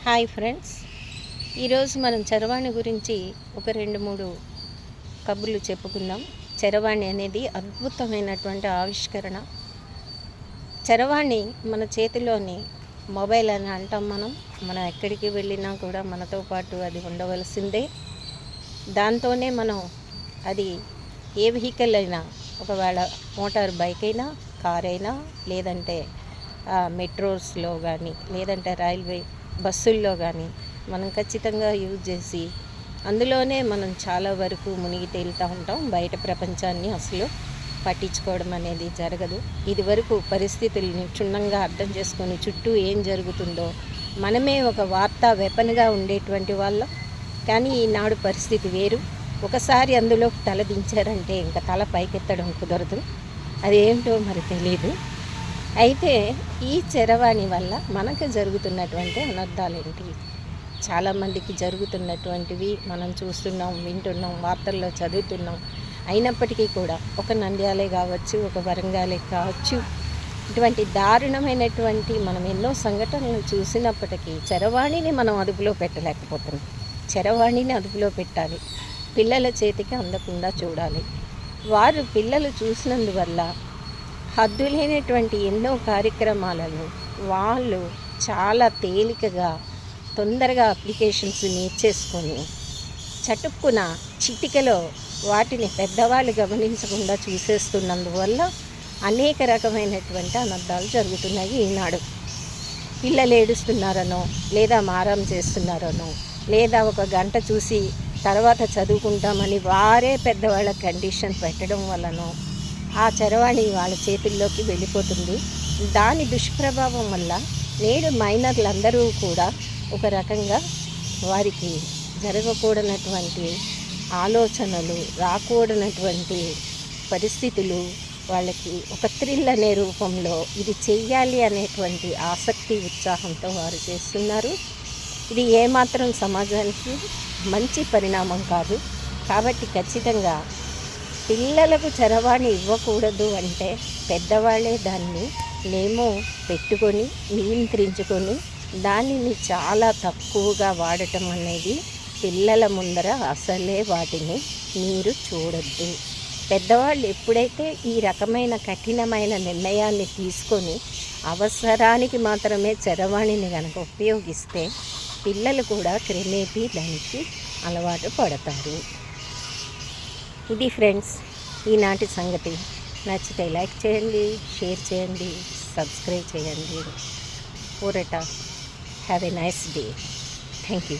Hi friends, ఈరోజు మనం చరవాణి గురించి ఒక 2-3 కబుర్లు చెప్పుకుందాం. చరవాణి అనేది అద్భుతమైనటువంటి ఆవిష్కరణ. చరవాణి మన చేతిలోని మొబైల్ అని అంటాం. మనం ఎక్కడికి వెళ్ళినా కూడా మనతో పాటు అది ఉండవలసిందే. దాంతోనే మనం అది ఏ వెహికల్ అయినా, ఒకవేళ మోటార్ బైక్ అయినా, కార్ అయినా, లేదంటే మెట్రోస్లో కానీ, లేదంటే రైల్వే బస్సుల్లో కానీ మనం ఖచ్చితంగా యూజ్ చేసి అందులోనే మనం చాలా వరకు మునిగి తేలుతూ ఉంటాం. బయట ప్రపంచాన్ని అసలు పట్టించుకోవడం అనేది జరగదు. ఇది వరకు పరిస్థితుల్ని క్షుణ్ణంగా అర్థం చేసుకొని చుట్టూ ఏం జరుగుతుందో మనమే ఒక వార్తా వెపన్గా ఉండేటువంటి వాళ్ళం. కానీ ఈనాడు పరిస్థితి వేరు. ఒకసారి అందులో తల దించారంటే ఇంకా తల పైకెత్తడం కుదరదు. అదేంటో మరి తెలీదు. అయితే ఈ చరవాణి వల్ల మనకు జరుగుతున్నటువంటి అనర్థాలు ఏంటి? చాలామందికి జరుగుతున్నటువంటివి మనం చూస్తున్నాం, వింటున్నాం, వార్తల్లో చదువుతున్నాం. అయినప్పటికీ కూడా ఒక నంద్యాలే కావచ్చు, ఒక వరంగలే కావచ్చు, ఇటువంటి దారుణమైనటువంటి మనం ఎన్నో సంఘటనలు చూసినప్పటికీ చరవాణిని మనం అదుపులో పెట్టలేకపోతున్నాం. చరవాణిని అదుపులో పెట్టాలి. పిల్లల చేతికి అందకుండా చూడాలి. వారు పిల్లలు చూసినందువల్ల హద్దులేనటువంటి ఎన్నో కార్యక్రమాలను వాళ్ళు చాలా తేలికగా తొందరగా అప్లికేషన్స్ నేర్చేసుకొని చటుక్కున చిటికలో వాటిని పెద్దవాళ్ళు గమనించకుండా చూసేస్తున్నందువల్ల అనేక రకమైనటువంటి అనర్థాలు జరుగుతున్నాయి. ఈనాడు పిల్లలు ఏడుస్తున్నారనో, లేదా మారం చేస్తున్నారనో, లేదా ఒక గంట చూసి తర్వాత చదువుకుంటామని వారే పెద్దవాళ్ళ కండిషన్ పెట్టడం వల్లనో ఆ చరవాణి వాళ్ళ చేతుల్లోకి వెళ్ళిపోతుంది. దాని దుష్ప్రభావం వల్ల నేడు మైనర్లందరూ కూడా ఒక రకంగా వారికి జరగకూడనటువంటి ఆలోచనలు, రాకూడనటువంటి పరిస్థితులు, వాళ్ళకి ఒక థ్రిల్ అనే రూపంలో ఇది చెయ్యాలి అనేటువంటి ఆసక్తి, ఉత్సాహంతో వారు చేస్తున్నారు. ఇది ఏమాత్రం సమాజానికి మంచి పరిణామం కాదు. కాబట్టి ఖచ్చితంగా పిల్లలకు చరవాణి ఇవ్వకూడదు అంటే పెద్దవాళ్ళే దాన్ని పెట్టుకొని నియంత్రించుకొని దానిని చాలా తక్కువగా వాడటం అనేది పిల్లల ముందర అసలే వాటిని మీరు చూడొద్దు. పెద్దవాళ్ళు ఎప్పుడైతే ఈ రకమైన కఠినమైన నిర్ణయాన్ని తీసుకొని అవసరానికి మాత్రమే చరవాణిని కనుక ఉపయోగిస్తే పిల్లలు కూడా క్రమేపీ దానికి అలవాటు పడతారు. ఇది ఫ్రెండ్స్ ఈనాటి సంగతి. నచ్చితే లైక్ చేయండి, షేర్ చేయండి, సబ్స్క్రైబ్ చేయండి. ఊరట have a nice day. Thank you.